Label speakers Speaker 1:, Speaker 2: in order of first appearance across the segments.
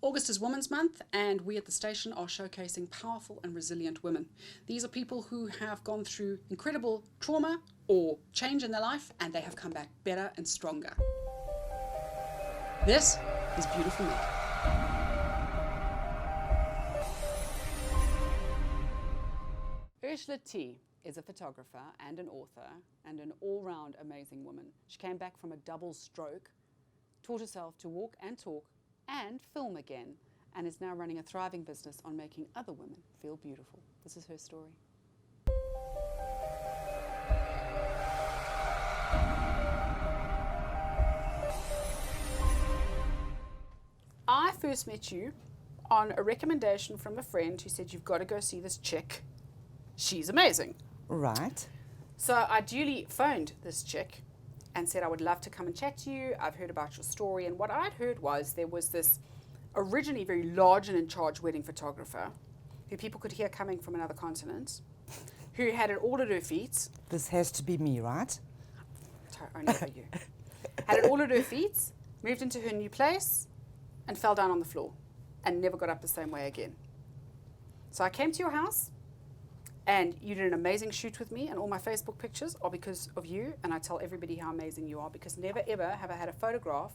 Speaker 1: August is Women's Month, and we at the station are showcasing powerful and resilient women. These are people who have gone through incredible trauma or change in their life, and they have come back better and stronger. This is Beautiful Me. Ursula T is a photographer and an author and an all-round amazing woman. She came back from a double stroke, taught herself to walk and talk and film again, and is now running a thriving business on making other women feel beautiful. This is her story. I first met you on a recommendation from a friend who said, you've got to go see this chick. She's amazing.
Speaker 2: Right.
Speaker 1: So I duly phoned this chick and said I would love to come and chat to you. I've heard about your story, and what I'd heard was there was this originally very large and in charge wedding photographer who people could hear coming from another continent, who had it all at her feet.
Speaker 2: This has to be me, right?
Speaker 1: Only for you. Had it all at her feet, moved into her new place, and fell down on the floor and never got up the same way again. So I came to your house, and you did an amazing shoot with me, and all my Facebook pictures are because of you, and I tell everybody how amazing you are, because never ever have I had a photograph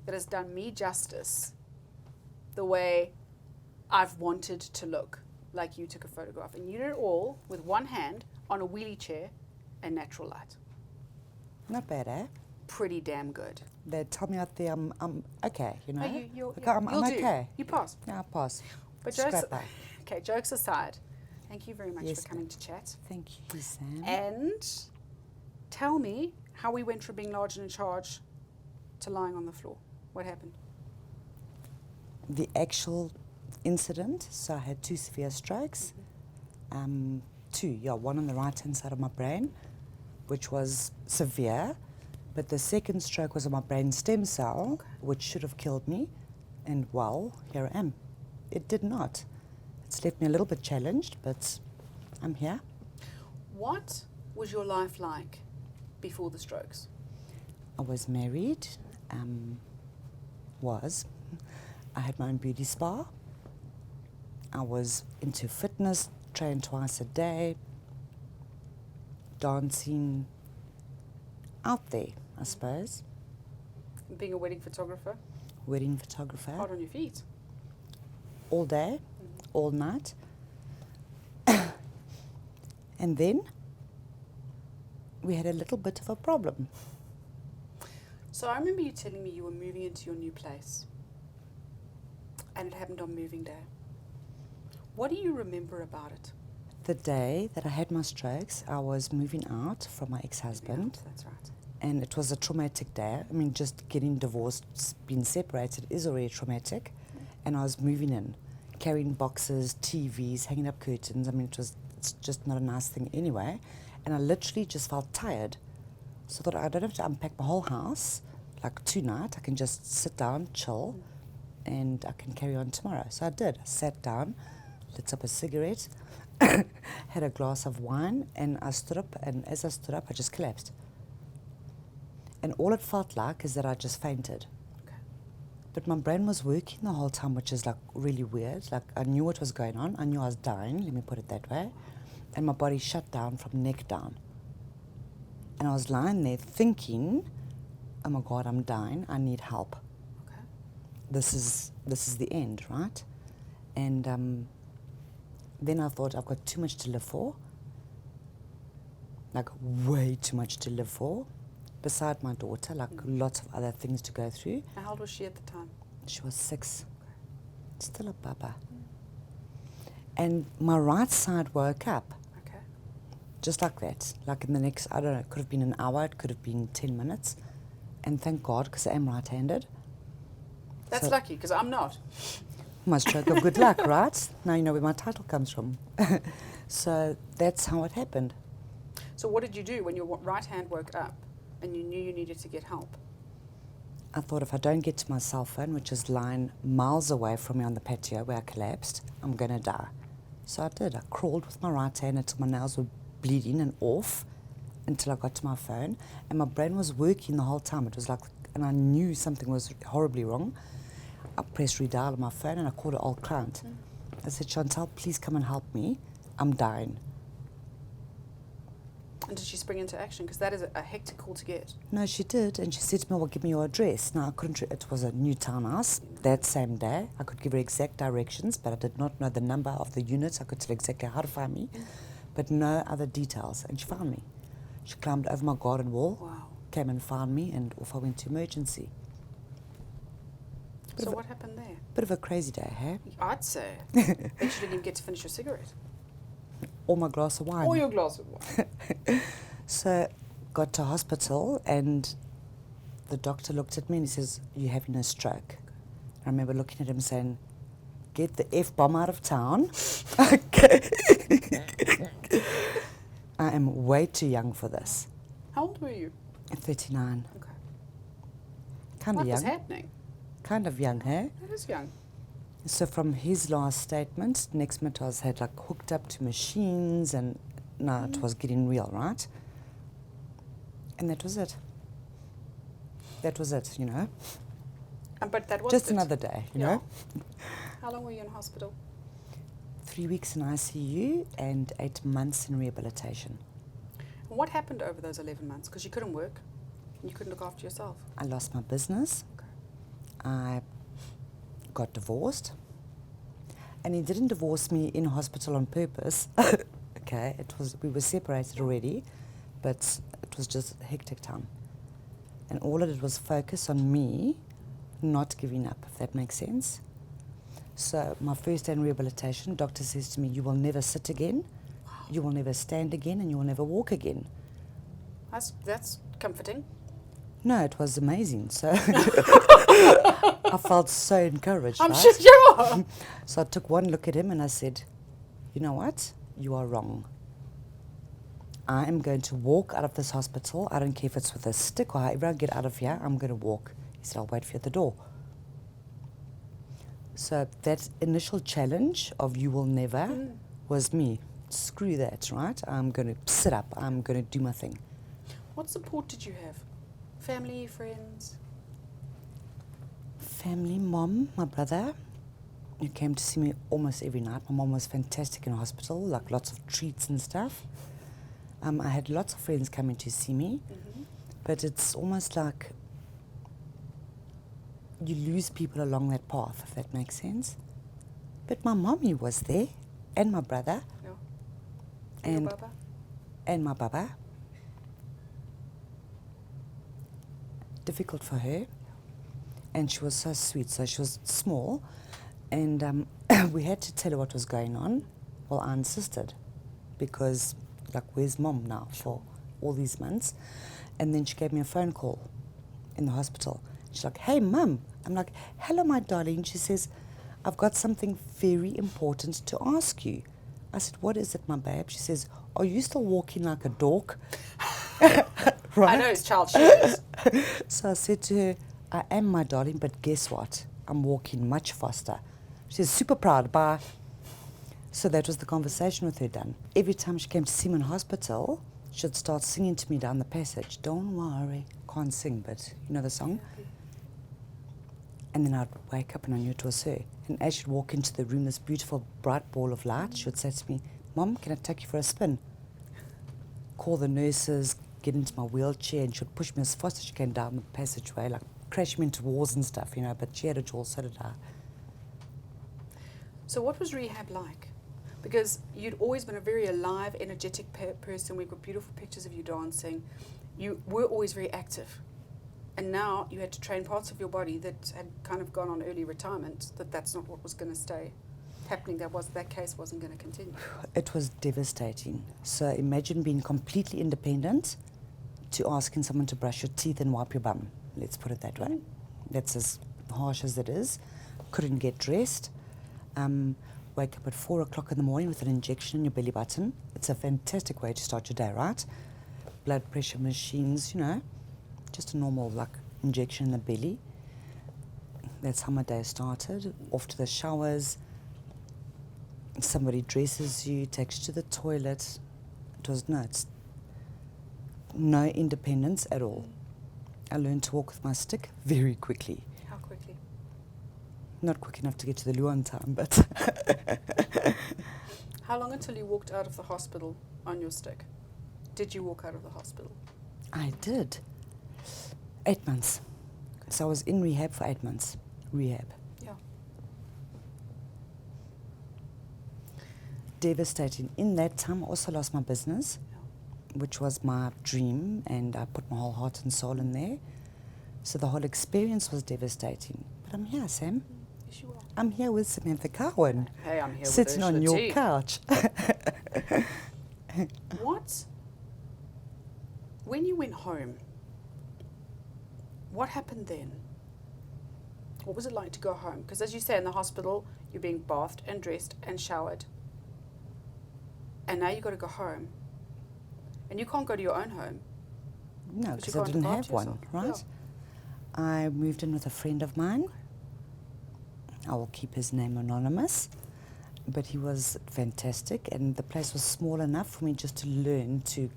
Speaker 1: that has done me justice the way I've wanted to look, like you took a photograph. And you did it all with one hand on a wheelie chair and natural light.
Speaker 2: Not bad, eh?
Speaker 1: Pretty damn good.
Speaker 2: They tell me out there I'm okay, you know?
Speaker 1: No, you'll
Speaker 2: I'm okay.
Speaker 1: You pass.
Speaker 2: Yeah, I'll pass.
Speaker 1: But jokes aside, thank you very much for coming to chat.
Speaker 2: Thank you, Sam.
Speaker 1: And tell me how we went from being large and in charge to lying on the floor. What happened?
Speaker 2: The actual incident, so I had 2 severe strokes. One on the right-hand side of my brain, which was severe, but the second stroke was on my brain stem cell, which should have killed me, and well, here I am. It did not. It's left me a little bit challenged, but I'm here.
Speaker 1: What was your life like before the strokes?
Speaker 2: I was married, I had my own beauty spa. I was into fitness, trained twice a day, dancing, out there, I suppose.
Speaker 1: Being a wedding photographer?
Speaker 2: Wedding photographer.
Speaker 1: Hard on your feet.
Speaker 2: All day, all night. And then we had a little bit of a problem.
Speaker 1: So I remember you telling me you were moving into your new place, and it happened on moving day. What do you remember about it?
Speaker 2: The day that I had my strokes, I was moving out from my ex-husband.
Speaker 1: Yeah, that's right.
Speaker 2: And it was a traumatic day. I mean, just getting divorced, being separated is already traumatic. And I was moving in, carrying boxes, TVs, hanging up curtains. I mean, it's just not a nice thing anyway. And I literally just felt tired. So I thought, I don't have to unpack my whole house. Like tonight, I can just sit down, chill, and I can carry on tomorrow. So I did. I sat down, lit up a cigarette, had a glass of wine, and I stood up, and as I stood up, I just collapsed. And all it felt like is that I just fainted.
Speaker 1: Okay.
Speaker 2: But my brain was working the whole time, which is like really weird. Like I knew what was going on. I knew I was dying, let me put it that way. And my body shut down from neck down. And I was lying there thinking, oh my God, I'm dying, I need help.
Speaker 1: Okay.
Speaker 2: This is the end, right? And then I thought, I've got too much to live for. Like way too much to live for. Beside my daughter, like lots of other things to go through.
Speaker 1: How old was she at the time?
Speaker 2: She was 6. Okay. Still a baba. And my right side woke up.
Speaker 1: Okay.
Speaker 2: Just like that. Like in the next, I don't know, it could have been an hour, it could have been 10 minutes. And thank God, because I am right-handed.
Speaker 1: That's lucky, because I'm not.
Speaker 2: My stroke of good luck, right? Now you know where my title comes from. So that's how it happened.
Speaker 1: So what did you do when your right hand woke up and you knew you needed to get help?
Speaker 2: I thought if I don't get to my cell phone, which is lying miles away from me on the patio where I collapsed, I'm going to die. So I did. I crawled with my right hand until my nails were bleeding and off until I got to my phone. And my brain was working the whole time. It was like, and I knew something was horribly wrong. I pressed redial on my phone and I called an old client. I said, Chantal, please come and help me. I'm dying.
Speaker 1: And did she spring into action? Because that is a hectic call to get.
Speaker 2: No, she did. And she said to me, well, give me your address. Now, I couldn't, it was a new townhouse that same day. I could give her exact directions, but I did not know the number of the units. I could tell exactly how to find me, but no other details. And she found me. She climbed over my garden wall,
Speaker 1: Wow.
Speaker 2: came and found me, and off I went to emergency.
Speaker 1: So what happened there?
Speaker 2: Bit of a crazy day, hey?
Speaker 1: I'd say. Bet you didn't even get to finish your cigarette.
Speaker 2: Or my glass of wine.
Speaker 1: Or your glass of wine.
Speaker 2: So, got to hospital, and the doctor looked at me and he says, you're having a stroke. I remember looking at him saying, get the F-bomb out of town. Okay. I am way too young for this.
Speaker 1: How old were you?
Speaker 2: 39.
Speaker 1: Okay.
Speaker 2: Kind
Speaker 1: What
Speaker 2: of
Speaker 1: was
Speaker 2: young.
Speaker 1: happening?
Speaker 2: Kind of young, hey?
Speaker 1: That is young.
Speaker 2: So from his last statement, next minute I was had like hooked up to machines and no, it was getting real, right? And that was it. That was it, you know.
Speaker 1: But that was
Speaker 2: Just
Speaker 1: it.
Speaker 2: another day, you
Speaker 1: Yeah.
Speaker 2: know.
Speaker 1: How long were you in hospital?
Speaker 2: 3 weeks in ICU and 8 months in rehabilitation.
Speaker 1: And what happened over those 11 months? Because you couldn't work and you couldn't look after yourself.
Speaker 2: I lost my business.
Speaker 1: Okay.
Speaker 2: I got divorced. And he didn't divorce me in hospital on purpose. Okay, we were separated already, but it was just a hectic time. And all it did was focus on me not giving up, if that makes sense. So my first day in rehabilitation, doctor says to me, you will never sit again, you will never stand again, and you will never walk again.
Speaker 1: That's comforting.
Speaker 2: No, it was amazing. So I felt so encouraged,
Speaker 1: I'm
Speaker 2: right?
Speaker 1: sure you are.
Speaker 2: So I took one look at him and I said, you know what? You are wrong. I am going to walk out of this hospital. I don't care if it's with a stick or however I get out of here, I'm going to walk. He said, I'll wait for you at the door. So that initial challenge of you will never was me. Screw that, right? I'm going to sit up. I'm going to do my thing.
Speaker 1: What support did you have? Family, friends?
Speaker 2: Family, mom, my brother, who came to see me almost every night. My mom was fantastic in hospital, like lots of treats and stuff. I had lots of friends coming to see me, but it's almost like you lose people along that path, if that makes sense. But my mommy was there, and my brother,
Speaker 1: Yeah.
Speaker 2: and
Speaker 1: your Baba?
Speaker 2: and my baba. Difficult for her, and she was so sweet. So she was small, and we had to tell her what was going on. Well, I insisted, because like, where's mom now for all these months? And then she gave me a phone call in the hospital. She's like, hey, mum. I'm like, hello, my darling. She says, I've got something very important to ask you. I said, what is it, my babe? She says, are you still walking like a dork? Right?
Speaker 1: I know his child shoes.
Speaker 2: So I said to her, I am, my darling, but guess what? I'm walking much faster. She says, super proud, bye. So that was the conversation with her done. Every time she came to see me in hospital, she'd start singing to me down the passage. Don't worry. Can't sing, but you know the song? And then I'd wake up and I knew it was her. And as she'd walk into the room, this beautiful bright ball of light, she would say to me, Mom, can I take you for a spin? Call the nurses, get into my wheelchair, and she would push me as fast as she can down the passageway, like crash me into walls and stuff, you know, but she had a jaw, so did I.
Speaker 1: So what was rehab like? Because you'd always been a very alive, energetic person. We've got beautiful pictures of you dancing. You were always very active. And now you had to train parts of your body that had kind of gone on early retirement, that's not what was going to stay happening. That case wasn't going to continue.
Speaker 2: It was devastating. So imagine being completely independent to asking someone to brush your teeth and wipe your bum. Let's put it that way. That's as harsh as it is. Couldn't get dressed. Wake up at 4 o'clock in the morning with an injection in your belly button. It's a fantastic way to start your day, right? Blood pressure machines, you know, just a normal like injection in the belly. That's how my day started. Off to the showers. Somebody dresses you, takes you to the toilet. It was nuts. No independence at all. I learned to walk with my stick very quickly.
Speaker 1: How quickly?
Speaker 2: Not quick enough to get to the loo on time, but
Speaker 1: How long until you walked out of the hospital on your stick? Did you walk out of the hospital?
Speaker 2: I did. 8 months. So I was in rehab for 8 months. Rehab.
Speaker 1: Yeah.
Speaker 2: Devastating. In that time, I also lost my business, which was my dream, and I put my whole heart and soul in there. So the whole experience was devastating. But I'm here, Sam.
Speaker 1: Yes, you are.
Speaker 2: I'm here with Samantha Cowen,
Speaker 1: Hey, I'm here
Speaker 2: sitting
Speaker 1: with Ursula
Speaker 2: on your
Speaker 1: T.
Speaker 2: couch.
Speaker 1: What? When you went home, what happened then? What was it like to go home? Because as you say, in the hospital, you're being bathed and dressed and showered. And now you've got to go home. And you can't go to your own home.
Speaker 2: No,
Speaker 1: you
Speaker 2: because I
Speaker 1: can't
Speaker 2: didn't
Speaker 1: look
Speaker 2: have
Speaker 1: after
Speaker 2: one,
Speaker 1: yourself.
Speaker 2: right? I moved in with a friend of mine. I will keep his name anonymous. But he was fantastic, and the place was small enough for me just to learn to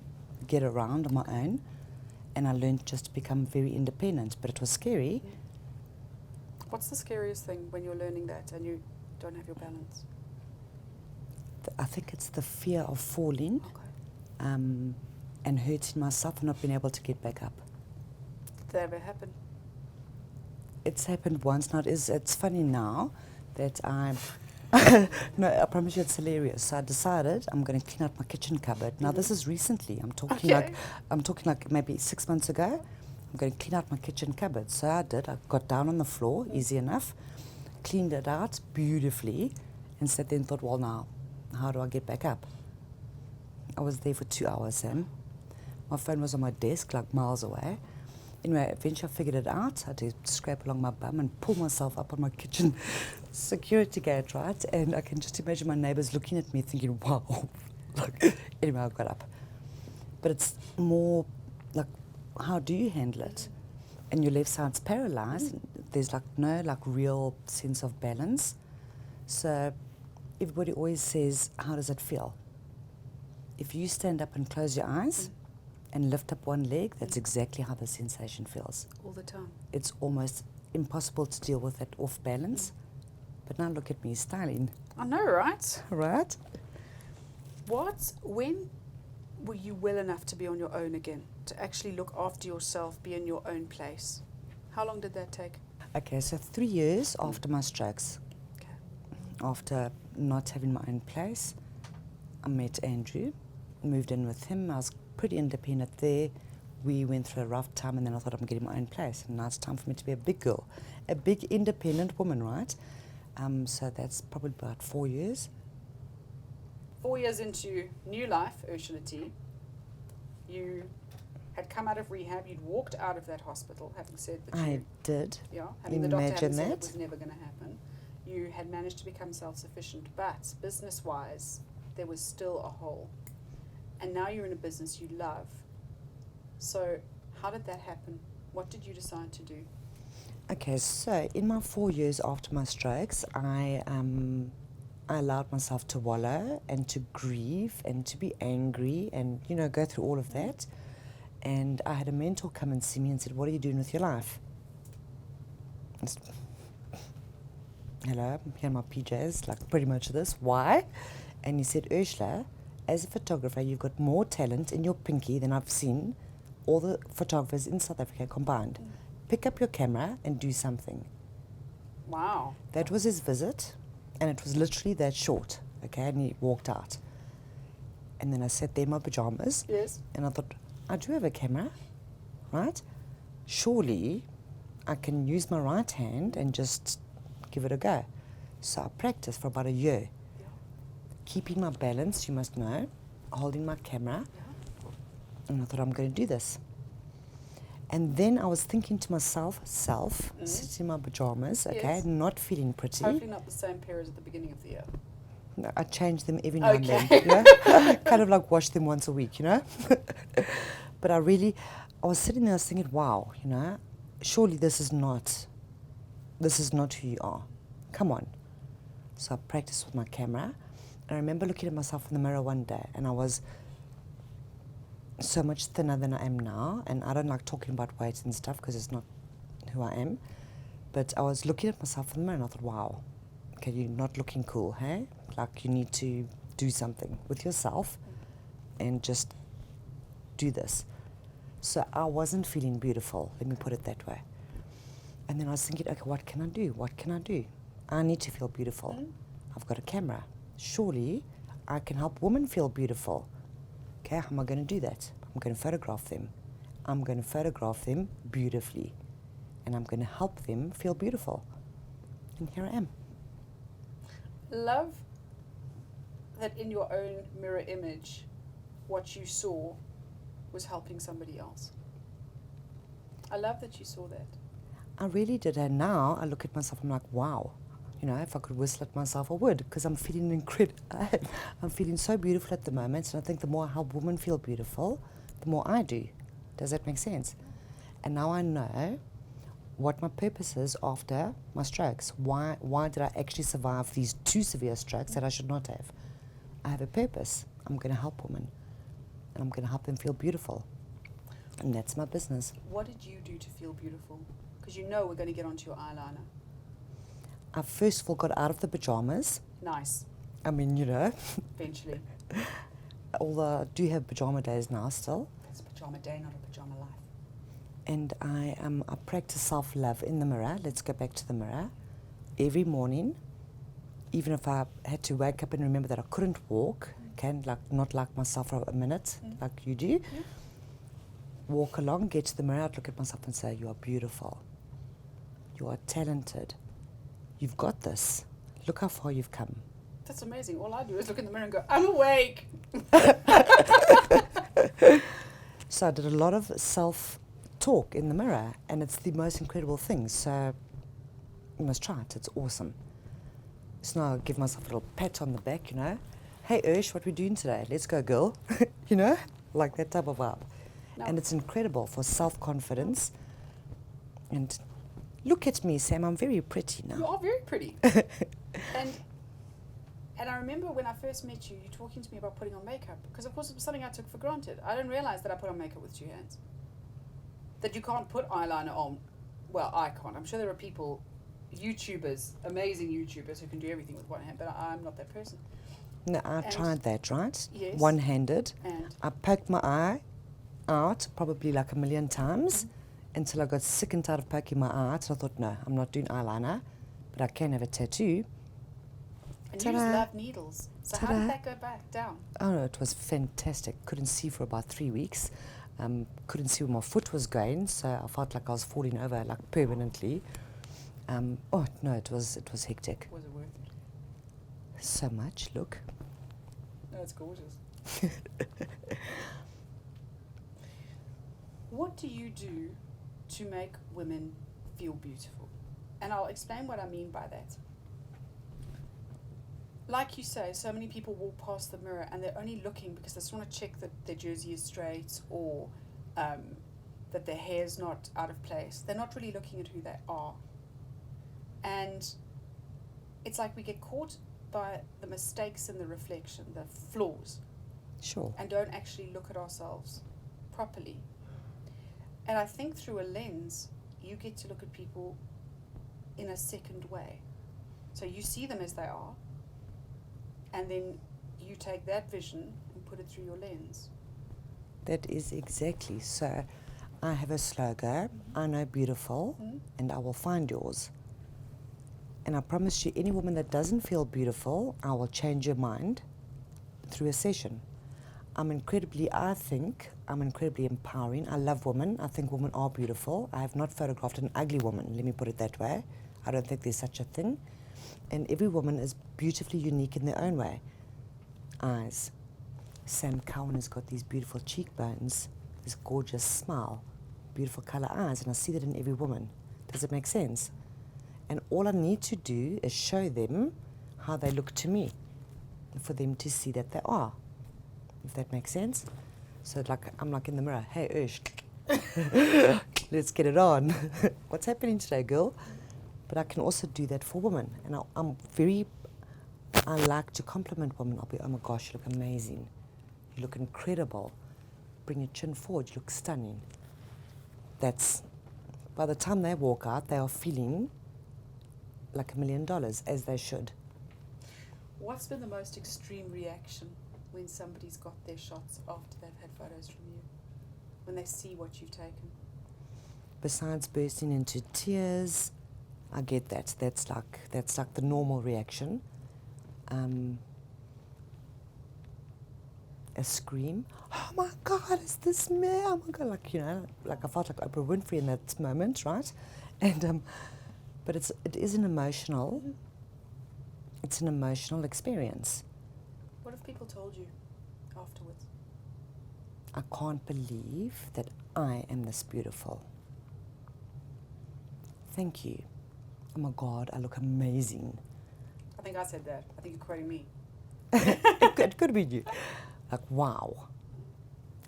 Speaker 2: get around on my own. And I learned just to become very independent, but it was scary.
Speaker 1: Yeah. What's the scariest thing when you're learning that and you don't have your balance?
Speaker 2: I think it's the fear of falling
Speaker 1: Okay.
Speaker 2: and hurting myself and not being able to get back up.
Speaker 1: Did that ever happen?
Speaker 2: It's happened once. Now, it's funny now that no, I promise you it's hilarious. So I decided I'm going to clean out my kitchen cupboard. Now, this is recently. I'm talking like maybe 6 months ago. I'm going to clean out my kitchen cupboard. So I did. I got down on the floor, easy enough, cleaned it out beautifully, and sat there and thought, well, now, how do I get back up? I was there for 2 hours, Sam. My phone was on my desk, like miles away. Anyway, eventually I figured it out. I had to scrape along my bum and pull myself up on my kitchen security gate, right? And I can just imagine my neighbours looking at me thinking, wow. Anyway, I got up. But it's more like, how do you handle it? And your left side's paralysed. There's no real sense of balance. So everybody always says, how does it feel? If you stand up and close your eyes and lift up one leg, that's exactly how the sensation feels.
Speaker 1: All the time.
Speaker 2: It's almost impossible to deal with that off balance. But now look at me styling.
Speaker 1: I know, right?
Speaker 2: Right?
Speaker 1: When were you well enough to be on your own again? To actually look after yourself, be in your own place? How long did that take?
Speaker 2: Okay, so 3 years after my strokes,
Speaker 1: Okay.
Speaker 2: after not having my own place, I met Andrew, moved in with him. I was pretty independent there. We went through a rough time, and then I thought I'm getting my own place. And now it's time for me to be a big girl, a big independent woman, right? So that's probably about 4 years.
Speaker 1: 4 years into new life, Ursula T, you had come out of rehab, you'd walked out of that hospital, having said that
Speaker 2: I did.
Speaker 1: having the doctor having
Speaker 2: Imagine
Speaker 1: said it
Speaker 2: that.
Speaker 1: was never going to happen. You had managed to become self-sufficient, but business-wise, there was still a hole. And now you're in a business you love. So how did that happen? What did you decide to do?
Speaker 2: Okay, so in my 4 years after my strokes, I allowed myself to wallow and to grieve and to be angry and, go through all of that. And I had a mentor come and see me and said, what are you doing with your life? Hello, I'm here in my PJs, like pretty much this. Why? And he said, Ursula, as a photographer, you've got more talent in your pinky than I've seen all the photographers in South Africa combined. Pick up your camera and do something.
Speaker 1: Wow.
Speaker 2: That was his visit, and it was literally that short, okay, and he walked out. And then I sat there in my pajamas,
Speaker 1: Yes.
Speaker 2: and I thought, I do have a camera, right? Surely I can use my right hand and just give it a go. So I practiced for about a year.
Speaker 1: Yeah.
Speaker 2: Keeping my balance, you must know, holding my camera,
Speaker 1: Yeah.
Speaker 2: and I thought, I'm going to do this. And then I was thinking to myself, sitting in my pajamas, okay,
Speaker 1: Yes.
Speaker 2: not feeling pretty.
Speaker 1: Hopefully not the same pair as at the beginning of the year.
Speaker 2: No, I change them every now and then,
Speaker 1: Okay.
Speaker 2: kind of like wash them once a week, But I was sitting there, I was thinking, wow, surely this is not who you are. Come on. So I practiced with my camera. And I remember looking at myself in the mirror one day, and I was so much thinner than I am now. And I don't like talking about weight and stuff because it's not who I am. But I was looking at myself in the mirror and I thought, wow, okay, you're not looking cool, hey? Like, you need to do something with yourself and just do this. So I wasn't feeling beautiful, let me put it that way. And then I was thinking, okay, what can I do? What can I do? I need to feel beautiful. I've got a camera. Surely I can help women feel beautiful. Okay, how am I going to do that? I'm going to photograph them. I'm going to photograph them beautifully. And I'm going to help them feel beautiful. And here I am.
Speaker 1: Love that in your own mirror image, what you saw was helping somebody else. I love that you saw that.
Speaker 2: I really did. And now I look at myself, I'm like, wow. You know, if I could whistle at myself, I would, because I'm feeling incredible. I'm feeling so beautiful at the moment. And I think the more I help women feel beautiful, the more I do. Does that make sense? And now I know what my purpose is after my strokes. Why did I actually survive these 2 severe strokes that I should not have? I have a purpose. I'm going to help women. And I'm going to help them feel beautiful. And that's my business.
Speaker 1: What did you do to feel beautiful? Because you know we're going to get onto your eyeliner.
Speaker 2: I first of all got out of the pajamas.
Speaker 1: Nice.
Speaker 2: I mean, you know.
Speaker 1: Eventually.
Speaker 2: Although I do have pajama days now still.
Speaker 1: It's a pajama day, not a pajama life.
Speaker 2: And I practice self-love in the mirror. Let's go back to the mirror. Every morning, even if I had to wake up and remember that I couldn't walk, not like myself for a minute, like you do, walk along, get to the mirror, I'd look at myself and say, you are beautiful. You are talented. You've got this. Look how far you've come.
Speaker 1: That's amazing. All I do is look in the mirror and go, I'm awake.
Speaker 2: So I did a lot of self-talk in the mirror, and it's the most incredible thing. So you must try it. It's awesome. So now I give myself a little pat on the back, you know. Hey, Ursh, what we doing today? Let's go, girl. You know, like that type of vibe.
Speaker 1: No.
Speaker 2: And it's incredible for self-confidence. And look at me, Sam. I'm very pretty now.
Speaker 1: You are very pretty. And I remember when I first met you, you talking to me about putting on makeup. Because, of course, it was something I took for granted. I didn't realize that I put on makeup with 2 hands. That you can't put eyeliner on. Well, I can't. I'm sure there are people, YouTubers, amazing YouTubers who can do everything with 1 hand, but I'm not that person.
Speaker 2: No, I tried that, right?
Speaker 1: Yes.
Speaker 2: One-handed.
Speaker 1: And
Speaker 2: I poked my eye out probably like 1 million times until I got sick and tired of poking my eye out. So I thought, no, I'm not doing eyeliner, but I can have a tattoo.
Speaker 1: you just love needles. So how did that go back down?
Speaker 2: Oh, no, it was fantastic. Couldn't see for about 3 weeks. Couldn't see where my foot was going, so I felt like I was falling over like permanently. Oh, no, it was hectic.
Speaker 1: Was it worth it?
Speaker 2: So much, look.
Speaker 1: No, it's gorgeous. What do you do to make women feel beautiful? And I'll explain what I mean by that. Like you say, so many people walk past the mirror and they're only looking because they just want to check that their jersey is straight or that their hair's not out of place. They're not really looking at who they are. And it's like we get caught by the mistakes in the reflection, the flaws.
Speaker 2: Sure.
Speaker 1: And don't actually look at ourselves properly. And I think through a lens, you get to look at people in a second way. So you see them as they are, and then you take that vision and put it through your lens.
Speaker 2: That is exactly. So I have a slogan, I know beautiful, and I will find yours. And I promise you, any woman that doesn't feel beautiful, I will change your mind through a session. I think I'm incredibly empowering. I love women. I think women are beautiful. I have not photographed an ugly woman, let me put it that way. I don't think there's such a thing. And every woman is beautifully unique in their own way. Eyes. Sam Cowen has got these beautiful cheekbones, this gorgeous smile, beautiful color eyes, and I see that in every woman. Does it make sense? And all I need to do is show them how they look to me, for them to see that they are, if that makes sense. So I'm like in the mirror, hey, Ush, let's get it on. What's happening today, girl? But I can also do that for women. And I like to compliment women. I'll be, oh my gosh, you look amazing. You look incredible. Bring your chin forward, you look stunning. By the time they walk out, they are feeling like $1 million, as they should.
Speaker 1: What's been the most extreme reaction when somebody's got their shots after they've had photos from you? When they see what you've taken?
Speaker 2: Besides bursting into tears, I get that. That's like the normal reaction. A scream, oh my God, is this me? Oh my God, like, you know, like I felt like Oprah Winfrey in that moment, right? And but it is an emotional. It's an emotional experience.
Speaker 1: What have people told you afterwards?
Speaker 2: I can't believe that I am this beautiful. Thank you. Oh my God, I look amazing.
Speaker 1: I think I said that. I think you're quoting me.
Speaker 2: It could be you. Like, wow,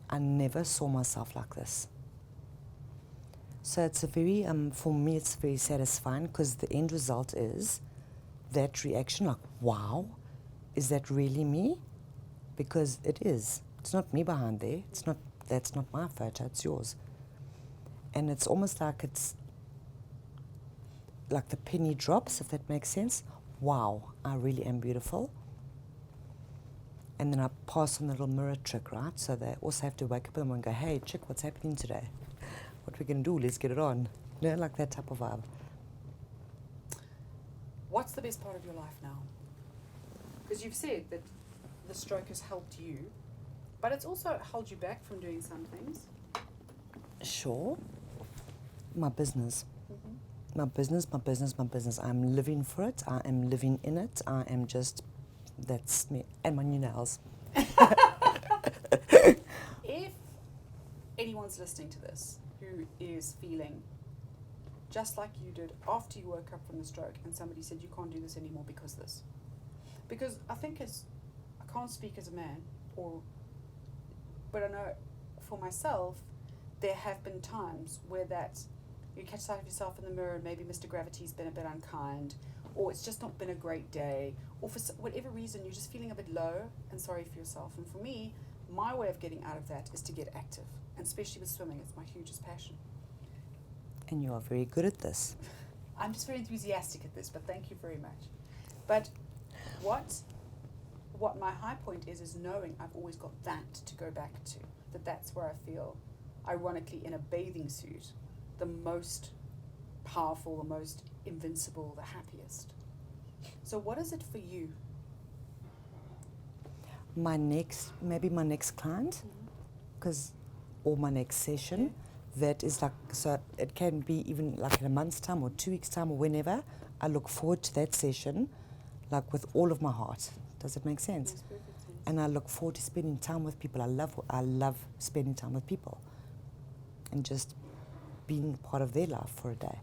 Speaker 2: I never saw myself like this. So it's a very, for me, it's very satisfying because the end result is that reaction, like, wow, is that really me? Because it is. It's not me behind there. That's not my photo, it's yours. And it's almost like it's like the penny drops, if that makes sense. Wow, I really am beautiful. And then I pass on the little mirror trick, right? So they also have to wake up in the morning and go, hey, chick, what's happening today? What are we going to do? Let's get it on. You know, like that type of vibe.
Speaker 1: What's the best part of your life now? Because you've said that the stroke has helped you, but it's also held you back from doing some things.
Speaker 2: Sure. My business.
Speaker 1: Mm-hmm.
Speaker 2: My business, my business, my business. I'm living for it. I am living in it. I am just... That's me. And my new nails.
Speaker 1: If anyone's listening to this who is feeling just like you did after you woke up from the stroke and somebody said you can't do this anymore because this. Because I think I can't speak as a man, but I know for myself, there have been times where you catch sight of yourself in the mirror and maybe Mr. Gravity's been a bit unkind, or it's just not been a great day, or for whatever reason you're just feeling a bit low and sorry for yourself. And for me, my way of getting out of that is to get active, and especially with swimming, it's my hugest passion.
Speaker 2: And you are very good at this.
Speaker 1: I'm just very enthusiastic at this, but thank you very much. But what my high point is knowing I've always got that to go back to, that's where I feel, ironically, in a bathing suit, the most powerful, the most invincible, the happiest. So what is it for you?
Speaker 2: Maybe my next client, or my next session, that is like, so it can be even like in a month's time or 2 weeks' time or whenever. I look forward to that session, like with all of my heart. Does it make sense?
Speaker 1: Makes perfect sense.
Speaker 2: And I look forward to spending time with people. I love spending time with people and just being part of their life for a day.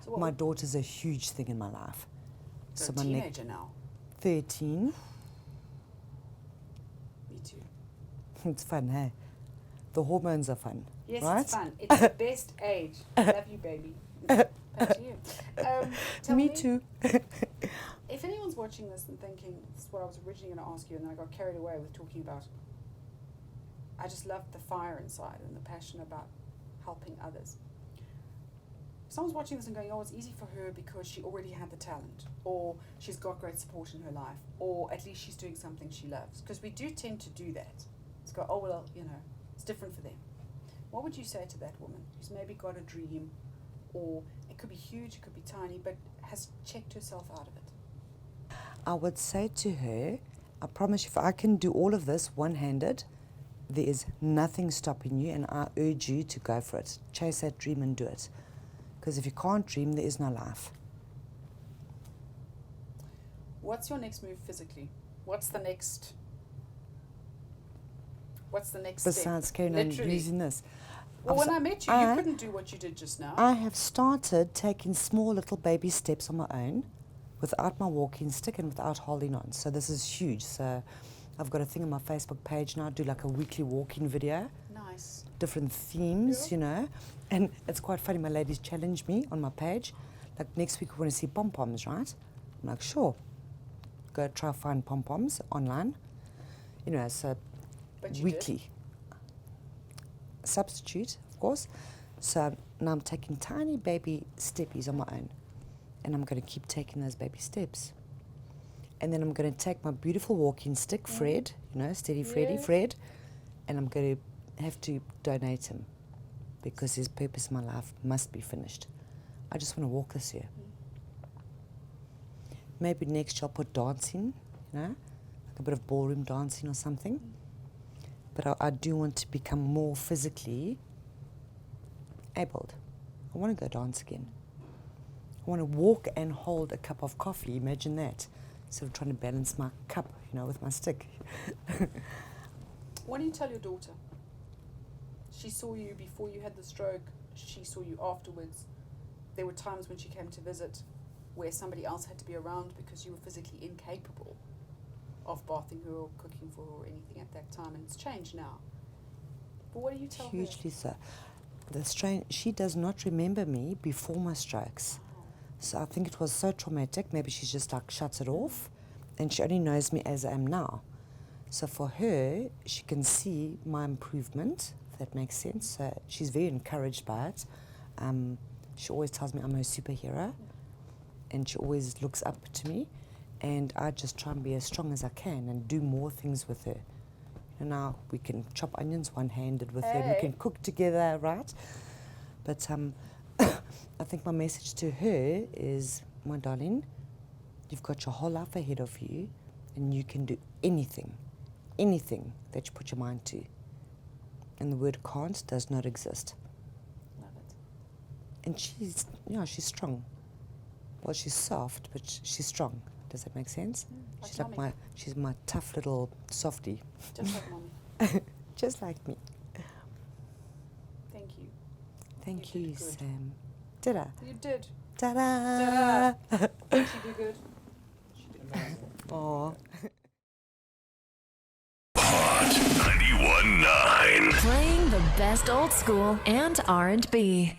Speaker 1: So
Speaker 2: my daughter's a huge thing in my life.
Speaker 1: So a teenager now?
Speaker 2: 13.
Speaker 1: Me too.
Speaker 2: It's fun, hey? The hormones are fun,
Speaker 1: yes,
Speaker 2: right?
Speaker 1: It's fun. It's the best age. Love you, baby. Back to you. Tell
Speaker 2: me too.
Speaker 1: If anyone's watching this and thinking, this is what I was originally going to ask you, and then I got carried away with talking about, I just love the fire inside and the passion about helping others. If someone's watching this and going, oh, it's easy for her because she already had the talent, or she's got great support in her life, or at least she's doing something she loves. Because we do tend to do that. It's go, oh, well, you know, it's different for them. What would you say to that woman who's maybe got a dream, or it could be huge, it could be tiny, but has checked herself out of it?
Speaker 2: I would say to her, I promise you, if I can do all of this one-handed, there is nothing stopping you, and I urge you to go for it. Chase that dream and do it. Because if you can't dream, there is no life.
Speaker 1: What's your next move physically? What's the next
Speaker 2: Besides
Speaker 1: step?
Speaker 2: carrying on using this.
Speaker 1: Well, when I met you, you couldn't do what you did just now.
Speaker 2: I have started taking small little baby steps on my own, without my walking stick and without holding on. So this is huge. So I've got a thing on my Facebook page now. I do like a weekly walking video.
Speaker 1: Nice.
Speaker 2: Different themes, you know. And it's quite funny. My ladies challenge me on my page. Like, next week we want to see pom-poms, right? I'm like, sure. Go try find pom-poms online. You know, so weekly. Substitute, of course. So now I'm taking tiny baby steppies on my own. and I'm going to keep taking those baby steps. And then I'm going to take my beautiful walking stick, Fred, you know, Steady Freddy, Fred, and I'm going to have to donate him because his purpose in my life must be finished. I just want to walk this year. Maybe next year I'll put dancing, you know, like a bit of ballroom dancing or something. But I do want to become more physically abled. I want to go dance again. I want to walk and hold a cup of coffee, imagine that. Instead of trying to balance my cup, you know, with my stick.
Speaker 1: What do you tell your daughter? She saw you before you had the stroke. She saw you afterwards. There were times when she came to visit where somebody else had to be around because you were physically incapable of bathing her or cooking for her or anything at that time, and it's changed now. But what do you tell her?
Speaker 2: Hugely so. She does not remember me before my strokes. So I think it was so traumatic, maybe she just like shuts it off, and she only knows me as I am now. So for her, she can see my improvement, if that makes sense. So she's very encouraged by it. She always tells me I'm her superhero, and she always looks up to me, and I just try and be as strong as I can and do more things with her. And now we can chop onions one-handed with her, we can cook together, right? But I think my message to her is, my darling, you've got your whole life ahead of you, and you can do anything that you put your mind to. And the word can't does not exist.
Speaker 1: Love it.
Speaker 2: And she's, you know, she's strong. Well, she's soft, but she's strong. Does that make sense?
Speaker 1: Like
Speaker 2: she's my tough little softie.
Speaker 1: Just like mommy.
Speaker 2: Just like me.
Speaker 1: Thank you.
Speaker 2: Thank
Speaker 1: You
Speaker 2: you,
Speaker 1: did good.
Speaker 2: Sam. Did I?
Speaker 1: You did.
Speaker 2: Ta-da!
Speaker 1: Did she do good? She did amazing.
Speaker 2: Aw.
Speaker 3: Hot 91.9.
Speaker 4: Playing the best old school and R&B.